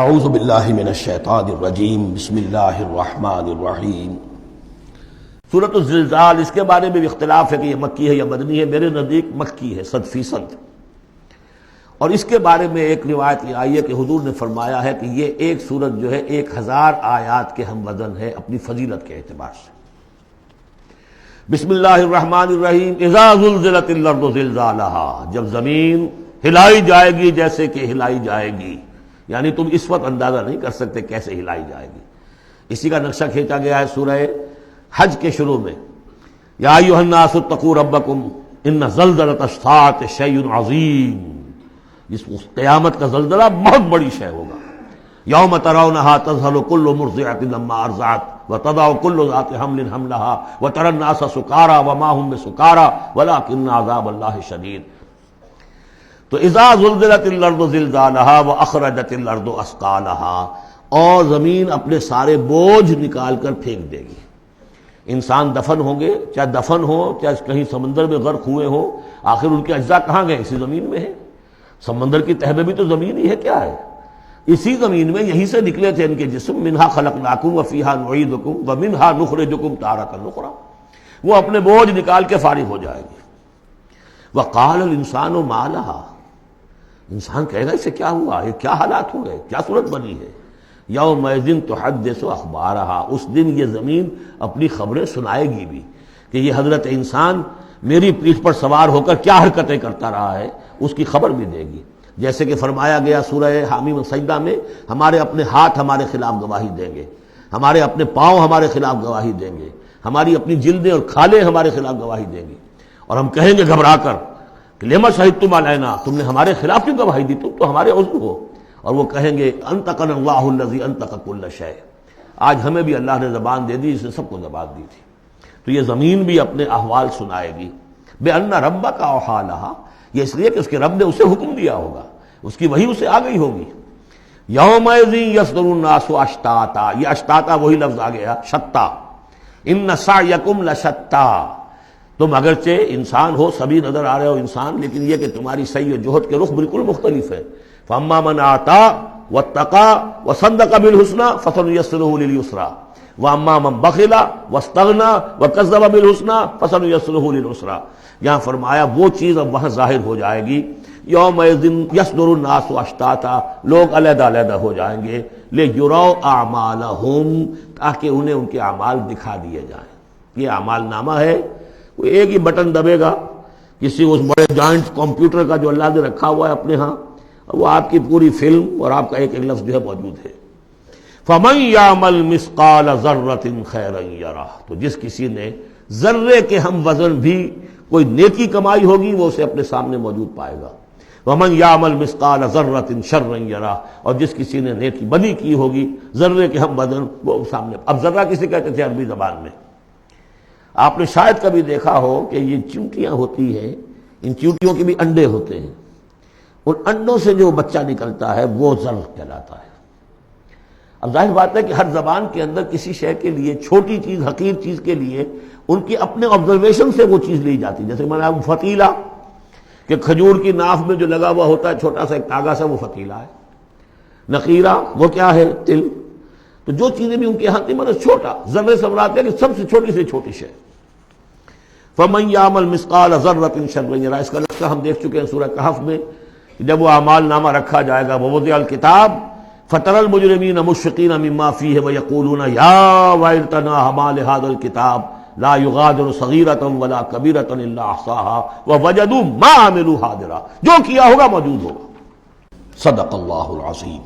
اعوذ باللہ من الشیطان الرجیم بسم اللہ الرحمن الرحیم۔ سورۃ الزلزال، اس کے بارے میں بھی اختلاف ہے کہ یہ مکی ہے یا مدنی ہے۔ میرے نزدیک مکی ہے 100%۔ اور اس کے بارے میں ایک روایت یہ آئی ہے کہ حضور نے فرمایا ہے کہ یہ ایک سورت جو ہے 1000 آیات کے ہم وزن ہے اپنی فضیلت کے اعتبار سے۔ بسم اللہ الرحمن الرحیم۔ اذا زلزلت الارض زلزالها، جب زمین ہلائی جائے گی جیسے کہ ہلائی جائے گی، یعنی تم اس وقت اندازہ نہیں کر سکتے کیسے ہلائی جائے گی۔ اسی کا نقشہ کھینچا گیا ہے سورہ حج کے شروع میں، یا ایھا الناس اتقوا ربکم ان زلزلۃ الساعۃ شیء عظیم۔ اس قیامت کا زلزلہ بہت بڑی شے ہوگا۔ یوم ترونھا تذہل کل مرضعۃ عما ارضعت وتضع کل ذات حمل حملها وترى الناس سکارى وما هم بسکارى ولکن عذاب اللہ شدید۔ تو اذا زلزلت الارض زلزالها واخرجت الارض اثقالها، اور زمین اپنے سارے بوجھ نکال کر پھینک دے گی۔ انسان دفن ہوں گے، چاہے دفن ہو چاہے کہیں سمندر میں غرق ہوئے ہوں، آخر ان کے اجزاء کہاں گئے؟ اسی زمین میں ہے۔ سمندر کی تہہ میں بھی تو زمین ہی ہے، کیا ہے؟ اسی زمین میں یہیں سے نکلے تھے ان کے جسم۔ منہا خلقناکم وفیہا نعیدکم ومنہا نخرجکم تارۃ اخری، وہ اپنے بوجھ نکال کے فارغ ہو جائے گی۔ وقال الانسان ما لہا، انسان کہے گا اسے کیا ہوا، یہ کیا حالات ہو گئے، کیا صورت بنی ہے؟ یومئذ تحدث اخبارہا، اس دن یہ زمین اپنی خبریں سنائے گی بھی کہ یہ حضرت انسان میری پیٹھ پر سوار ہو کر کیا حرکتیں کرتا رہا ہے، اس کی خبر بھی دے گی۔ جیسے کہ فرمایا گیا سورہ حامیم سجدہ میں، ہمارے اپنے ہاتھ ہمارے خلاف گواہی دیں گے، ہمارے اپنے پاؤں ہمارے خلاف گواہی دیں گے، ہماری اپنی جلدیں اور کھالیں ہمارے خلاف گواہی دیں گی، اور ہم کہیں گے گھبرا کر کہ لما شہدتم علینا، تم نے ہمارے خلاف کیوں گواہی دی، تم تو ہمارے عضو ہو۔ اور وہ کہیں گے انطقنا اللہ الذی انطق کل شیء، آج ہمیں بھی اللہ نے زبان دے دی، اس نے سب کو زبان دی تھی۔ تو یہ زمین بھی اپنے احوال سنائے گی۔ بِأَنَّ رَبَّكَ أَوحَىٰ لَهَا، یہ اس لیے کہ اس کے رب نے اسے حکم دیا ہوگا، اس کی وحی اسے آ گئی ہوگی۔ یومئذ یصدر الناس اشتاتا، یہ اشتاتا وہی لفظ آ گیا، شتا۔ ان سعیکم لشتا، تم اگرچہ انسان ہو، سبھی نظر آ رہے ہو انسان، لیکن یہ کہ تمہاری سعی و جہد کے رخ بالکل مختلف ہے۔ فاما من آتا واتقى وصدق بالحسنى فسنيسره لليسرى واما من بخل واستغنى وكذب بالحسنى فسنيسره للعسرى۔ یہاں فرمایا وہ چیز اب وہاں ظاہر ہو جائے گی۔ یومئذ یصدر الناس اشتاتا، لوگ علیحدہ علیحدہ ہو جائیں گے، لیروا اعمالهم، تاکہ انہیں ان کے اعمال دکھا دیے جائیں۔ یہ اعمال نامہ ہے، کوئی ایک ہی بٹن دبے گا کسی اس بڑے جائنٹ کمپیوٹر کا جو اللہ نے رکھا ہوا ہے اپنے ہاں، وہ آپ کی پوری فلم اور آپ کا ایک ایک لفظ جو ہے موجود ہے۔ فَمَن يَعْمَلْ مِثْقَالَ ذَرَّةٍ خَيْرًا يَرَهُ، تو جس کسی نے ذرے کے ہم وزن بھی کوئی نیکی کمائی ہوگی وہ اسے اپنے سامنے موجود پائے گا۔ وَمَن يَعْمَلْ مِثْقَالَ ذَرَّةٍ شَرًّا يَرَهُ، اور جس کسی نے نیکی بدی کی ہوگی ذرے کے ہم وزن، وہ سامنے۔ اب ذرہ کسے کہتے تھے عربی زبان میں؟ آپ نے شاید کبھی دیکھا ہو کہ یہ چیونٹیاں ہوتی ہیں، ان چیونٹیوں کے بھی انڈے ہوتے ہیں، ان انڈوں سے جو بچہ نکلتا ہے وہ ذر کہلاتا ہے۔ اب ظاہر بات ہے کہ ہر زبان کے اندر کسی شے کے لیے، چھوٹی چیز حقیر چیز کے لیے ان کی اپنے آبزرویشن سے وہ چیز لی جاتی ہے۔ جیسے میں نے فتیلہ، کہ کھجور کی ناف میں جو لگا ہوا ہوتا ہے چھوٹا سا ایک تاگا سا، وہ فتیلہ ہے۔ نقیرہ وہ کیا ہے؟ تل۔ تو جو چیزیں بھی ان کے ہاتھ میں چھوٹا، ذرے سے مراد ہے کہ سب سے چھوٹی سے چھوٹی شے۔ فَمَن يَعْمَلْ مِثْقَالَ ذَرَّةٍ شَرًّا يَرَهُ، اس کا نقشہ ہم دیکھ چکے ہیں سورہ کہف میں، جب وہ اعمال نامہ رکھا جائے گا، وَوُضِعَ الْكِتَابُ فَتَرَى الْمُجْرِمِينَ مُشْفِقِينَ مِمَّا فِيهِ وَيَقُولُونَ يَا وَيْلَتَنَا مَا لِهَذَا الْكِتَابِ لَا يُغَادِرُ صَغِيرَةً وَلَا كَبِيرَةً إِلَّا أَحْصَاهَا وَوَجَدُوا مَا عَمِلُوا حَاضِرًا، جو کیا ہوگا موجود ہوگا۔ صدق اللہ العظیم۔